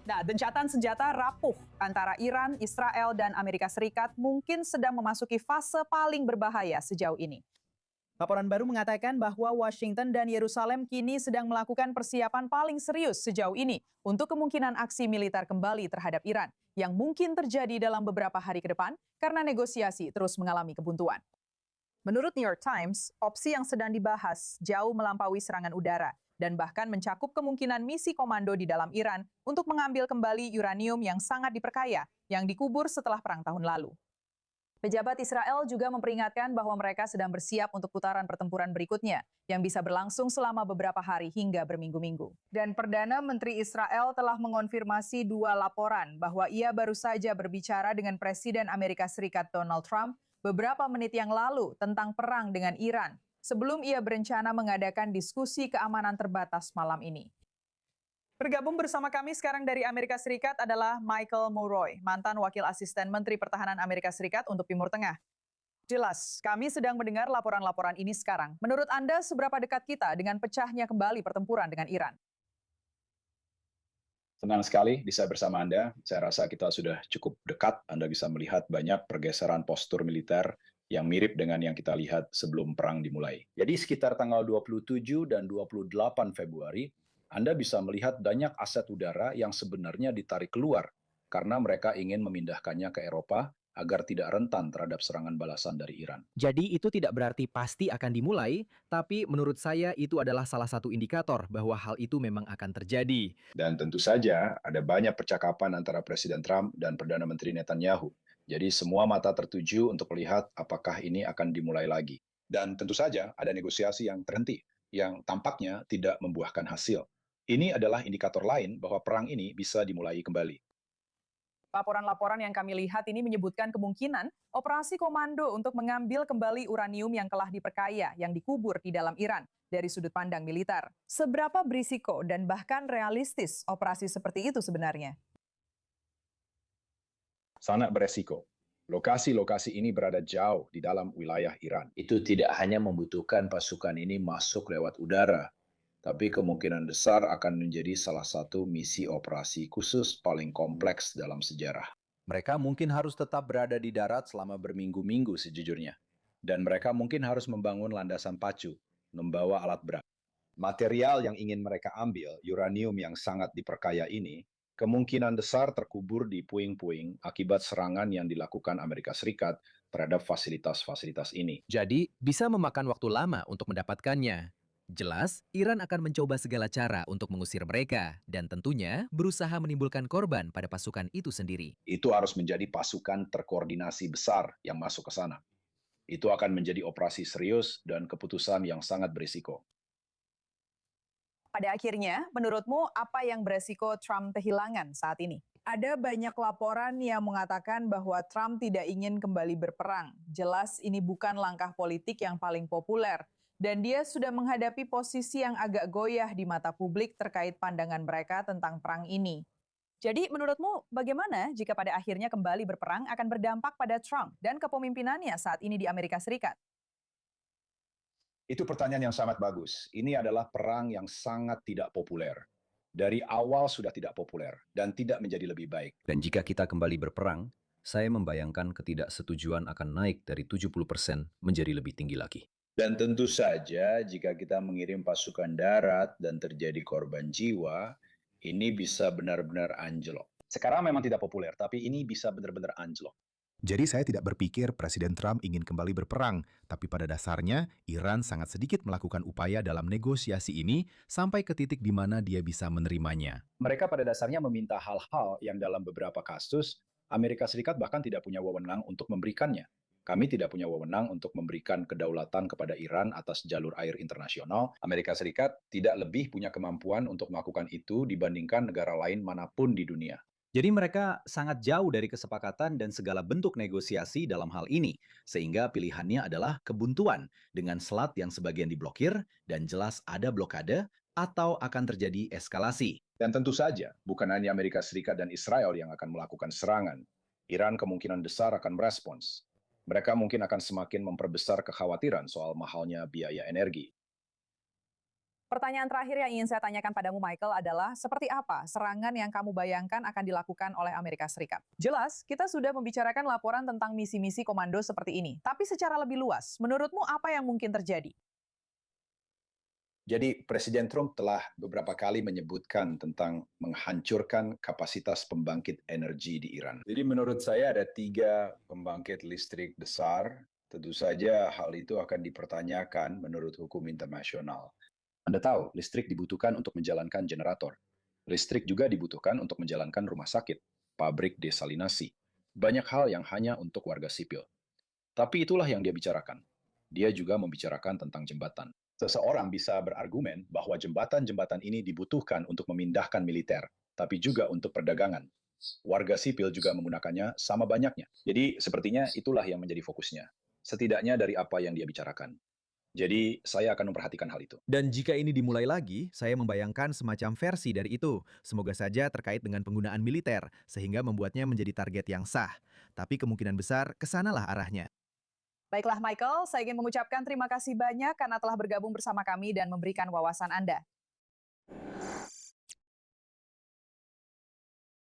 Nah, gencatan senjata rapuh antara Iran, Israel, dan Amerika Serikat mungkin sedang memasuki fase paling berbahaya sejauh ini. Laporan baru mengatakan bahwa Washington dan Yerusalem kini sedang melakukan persiapan paling serius sejauh ini untuk kemungkinan aksi militer kembali terhadap Iran yang mungkin terjadi dalam beberapa hari ke depan karena negosiasi terus mengalami kebuntuan. Menurut New York Times, opsi yang sedang dibahas jauh melampaui serangan udara dan bahkan mencakup kemungkinan misi komando di dalam Iran untuk mengambil kembali uranium yang sangat diperkaya yang dikubur setelah perang tahun lalu. Pejabat Israel juga memperingatkan bahwa mereka sedang bersiap untuk putaran pertempuran berikutnya yang bisa berlangsung selama beberapa hari hingga berminggu-minggu. Dan Perdana Menteri Israel telah mengonfirmasi 2 laporan bahwa ia baru saja berbicara dengan Presiden Amerika Serikat Donald Trump beberapa menit yang lalu tentang perang dengan Iran sebelum ia berencana mengadakan diskusi keamanan terbatas malam ini. Bergabung bersama kami sekarang dari Amerika Serikat adalah Michael Mulroy, mantan Wakil Asisten Menteri Pertahanan Amerika Serikat untuk Timur Tengah. Jelas, kami sedang mendengar laporan-laporan ini sekarang. Menurut Anda, seberapa dekat kita dengan pecahnya kembali pertempuran dengan Iran? Senang sekali bisa bersama Anda. Saya rasa kita sudah cukup dekat. Anda bisa melihat banyak pergeseran postur militer yang mirip dengan yang kita lihat sebelum perang dimulai. Jadi sekitar tanggal 27 dan 28 Februari, Anda bisa melihat banyak aset udara yang sebenarnya ditarik keluar karena mereka ingin memindahkannya ke Eropa agar tidak rentan terhadap serangan balasan dari Iran. Jadi itu tidak berarti pasti akan dimulai, tapi menurut saya itu adalah salah satu indikator bahwa hal itu memang akan terjadi. Dan tentu saja ada banyak percakapan antara Presiden Trump dan Perdana Menteri Netanyahu. Jadi semua mata tertuju untuk melihat apakah ini akan dimulai lagi. Dan tentu saja ada negosiasi yang terhenti, yang tampaknya tidak membuahkan hasil. Ini adalah indikator lain bahwa perang ini bisa dimulai kembali. Laporan-laporan yang kami lihat ini menyebutkan kemungkinan operasi komando untuk mengambil kembali uranium yang telah diperkaya yang dikubur di dalam Iran dari sudut pandang militer. Seberapa berisiko dan bahkan realistis operasi seperti itu sebenarnya? Sangat beresiko. Lokasi-lokasi ini berada jauh di dalam wilayah Iran. Itu tidak hanya membutuhkan pasukan ini masuk lewat udara, tapi kemungkinan besar akan menjadi salah satu misi operasi khusus paling kompleks dalam sejarah. Mereka mungkin harus tetap berada di darat selama berminggu-minggu sejujurnya. Dan mereka mungkin harus membangun landasan pacu, membawa alat berat. Material yang ingin mereka ambil, uranium yang sangat diperkaya ini, kemungkinan besar terkubur di puing-puing akibat serangan yang dilakukan Amerika Serikat terhadap fasilitas-fasilitas ini. Jadi bisa memakan waktu lama untuk mendapatkannya. Jelas, Iran akan mencoba segala cara untuk mengusir mereka dan tentunya berusaha menimbulkan korban pada pasukan itu sendiri. Itu harus menjadi pasukan terkoordinasi besar yang masuk ke sana. Itu akan menjadi operasi serius dan keputusan yang sangat berisiko. Pada akhirnya, menurutmu apa yang beresiko Trump kehilangan saat ini? Ada banyak laporan yang mengatakan bahwa Trump tidak ingin kembali berperang. Jelas ini bukan langkah politik yang paling populer. Dan dia sudah menghadapi posisi yang agak goyah di mata publik terkait pandangan mereka tentang perang ini. Jadi menurutmu bagaimana jika pada akhirnya kembali berperang akan berdampak pada Trump dan kepemimpinannya saat ini di Amerika Serikat? Itu pertanyaan yang sangat bagus. Ini adalah perang yang sangat tidak populer. Dari awal sudah tidak populer dan tidak menjadi lebih baik. Dan jika kita kembali berperang, saya membayangkan ketidaksetujuan akan naik dari 70% menjadi lebih tinggi lagi. Dan tentu saja jika kita mengirim pasukan darat dan terjadi korban jiwa, ini bisa benar-benar anjlok. Sekarang memang tidak populer, tapi ini bisa benar-benar anjlok. Jadi saya tidak berpikir Presiden Trump ingin kembali berperang, tapi pada dasarnya Iran sangat sedikit melakukan upaya dalam negosiasi ini sampai ke titik di mana dia bisa menerimanya. Mereka pada dasarnya meminta hal-hal yang dalam beberapa kasus Amerika Serikat bahkan tidak punya wewenang untuk memberikannya. Kami tidak punya wewenang untuk memberikan kedaulatan kepada Iran atas jalur air internasional. Amerika Serikat tidak lebih punya kemampuan untuk melakukan itu dibandingkan negara lain manapun di dunia. Jadi mereka sangat jauh dari kesepakatan dan segala bentuk negosiasi dalam hal ini, sehingga pilihannya adalah kebuntuan dengan selat yang sebagian diblokir dan jelas ada blokade atau akan terjadi eskalasi. Dan tentu saja, bukan hanya Amerika Serikat dan Israel yang akan melakukan serangan. Iran kemungkinan besar akan merespons. Mereka mungkin akan semakin memperbesar kekhawatiran soal mahalnya biaya energi. Pertanyaan terakhir yang ingin saya tanyakan padamu, Michael, adalah seperti apa serangan yang kamu bayangkan akan dilakukan oleh Amerika Serikat? Jelas, kita sudah membicarakan laporan tentang misi-misi komando seperti ini. Tapi secara lebih luas, menurutmu apa yang mungkin terjadi? Jadi Presiden Trump telah beberapa kali menyebutkan tentang menghancurkan kapasitas pembangkit energi di Iran. Jadi menurut saya ada 3 pembangkit listrik besar. Tentu saja hal itu akan dipertanyakan menurut hukum internasional. Anda tahu, listrik dibutuhkan untuk menjalankan generator. Listrik juga dibutuhkan untuk menjalankan rumah sakit, pabrik desalinasi. Banyak hal yang hanya untuk warga sipil. Tapi itulah yang dia bicarakan. Dia juga membicarakan tentang jembatan. Seseorang bisa berargumen bahwa jembatan-jembatan ini dibutuhkan untuk memindahkan militer, tapi juga untuk perdagangan. Warga sipil juga menggunakannya sama banyaknya. Jadi sepertinya itulah yang menjadi fokusnya. Setidaknya dari apa yang dia bicarakan. Jadi, saya akan memperhatikan hal itu. Dan jika ini dimulai lagi, saya membayangkan semacam versi dari itu. Semoga saja terkait dengan penggunaan militer, sehingga membuatnya menjadi target yang sah. Tapi kemungkinan besar kesanalah arahnya. Baiklah, Michael, saya ingin mengucapkan terima kasih banyak karena telah bergabung bersama kami dan memberikan wawasan Anda.